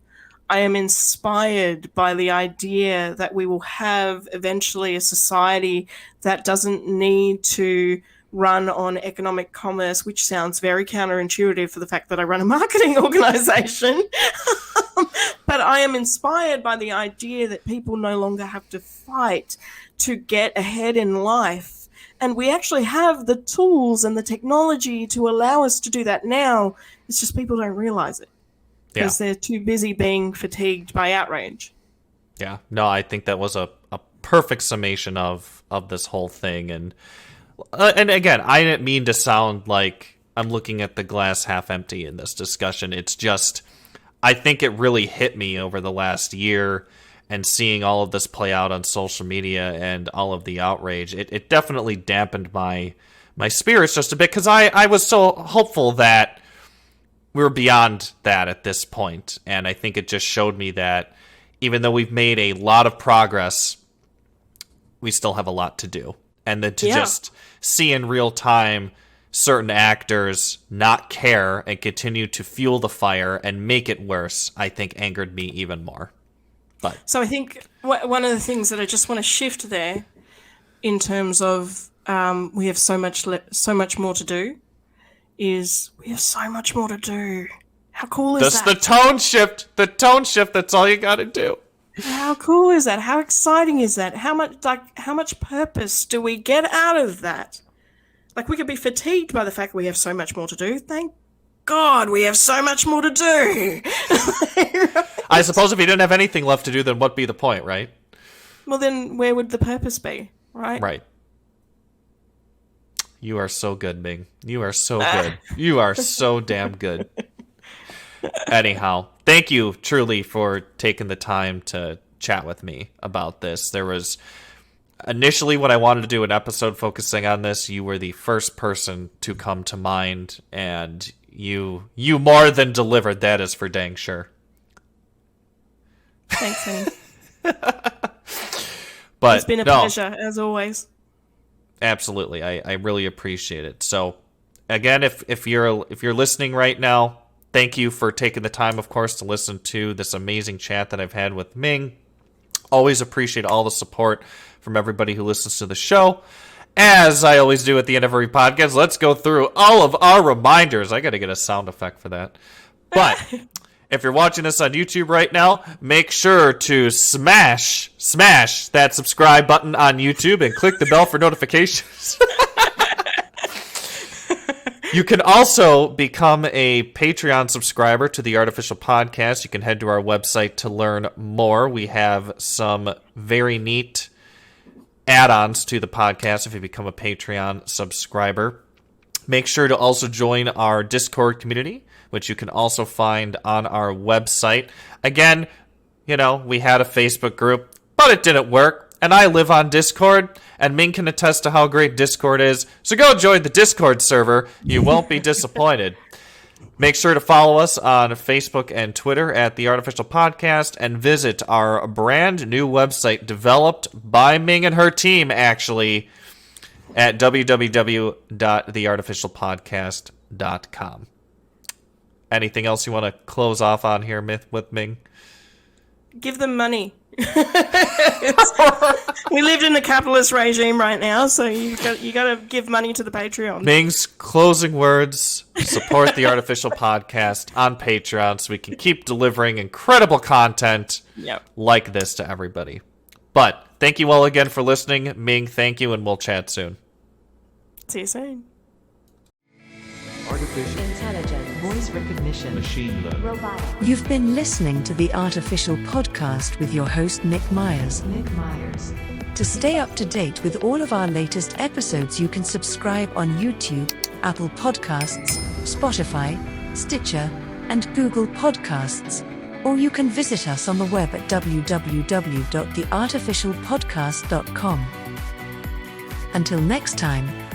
I am inspired by the idea that we will have eventually a society that doesn't need to run on economic commerce, which sounds very counterintuitive for the fact that I run a marketing organization. But I am inspired by the idea that people no longer have to fight to get ahead in life. And we actually have the tools and the technology to allow us to do that now. It's just people don't realize it. Because they're too busy being fatigued by outrage. Yeah, no, I think that was a perfect summation of this whole thing. And again, I didn't mean to sound like I'm looking at the glass half empty in this discussion. It's just, I think it really hit me over the last year, and seeing all of this play out on social media and all of the outrage, it definitely dampened my spirits just a bit, because I was so hopeful that we were beyond that at this point. And I think it just showed me that even though we've made a lot of progress, we still have a lot to do. And then to just see in real time certain actors not care and continue to fuel the fire and make it worse, I think angered me even more. But so I think one of the things that I just want to shift there in terms of we have so much more to do, is we have so much more to do. How cool is that? The tone shift. The tone shift. That's all you got to do. How cool is that? How exciting is that? How much purpose do we get out of that? Like, we could be fatigued by the fact we have so much more to do. Thank God we have so much more to do. I suppose if you didn't have anything left to do, then what'd be the point, right? Well, then where would the purpose be, right? Right. You are so good, Ming. You are so good. You are so damn good. Anyhow, thank you truly for taking the time to chat with me about this. There was initially when I wanted to do an episode focusing on this, you were the first person to come to mind, and you more than delivered. That is for dang sure. Thanks, honey. But it's been a pleasure, as always. Absolutely. I really appreciate it. So again, if you're listening right now, thank you for taking the time, of course, to listen to this amazing chat that I've had with Ming. Always appreciate all the support from everybody who listens to the show. As I always do at the end of every podcast, let's go through all of our reminders. I got to get a sound effect for that. But if you're watching this on YouTube right now, make sure to smash that subscribe button on YouTube and click the bell for notifications. You can also become a Patreon subscriber to the Artificial Podcast. You can head to our website to learn more. We have some very neat add-ons to the podcast if you become a Patreon subscriber. Make sure to also join our Discord community, which you can also find on our website. Again, we had a Facebook group, but it didn't work, and I live on Discord, and Ming can attest to how great Discord is, so go join the Discord server. You won't be disappointed. Make sure to follow us on Facebook and Twitter at The Artificial Podcast, and visit our brand new website developed by Ming and her team, actually, at www.theartificialpodcast.com. Anything else you want to close off on here, with Ming? Give them money. We lived in a capitalist regime right now, so you got to give money to the Patreon. Ming's closing words: support the Artificial Podcast on Patreon so we can keep delivering incredible content like this to everybody. But thank you all again for listening. Ming, thank you, and we'll chat soon. See you soon. Artificial Intelligence. Voice recognition. machine learning. Robotic. You've been listening to the Artificial Podcast with your host, Nick Myers. Nick Myers. To stay up to date with all of our latest episodes, you can subscribe on YouTube, Apple Podcasts, Spotify, Stitcher, and Google Podcasts. or you can visit us on the web at www.theartificialpodcast.com. Until next time,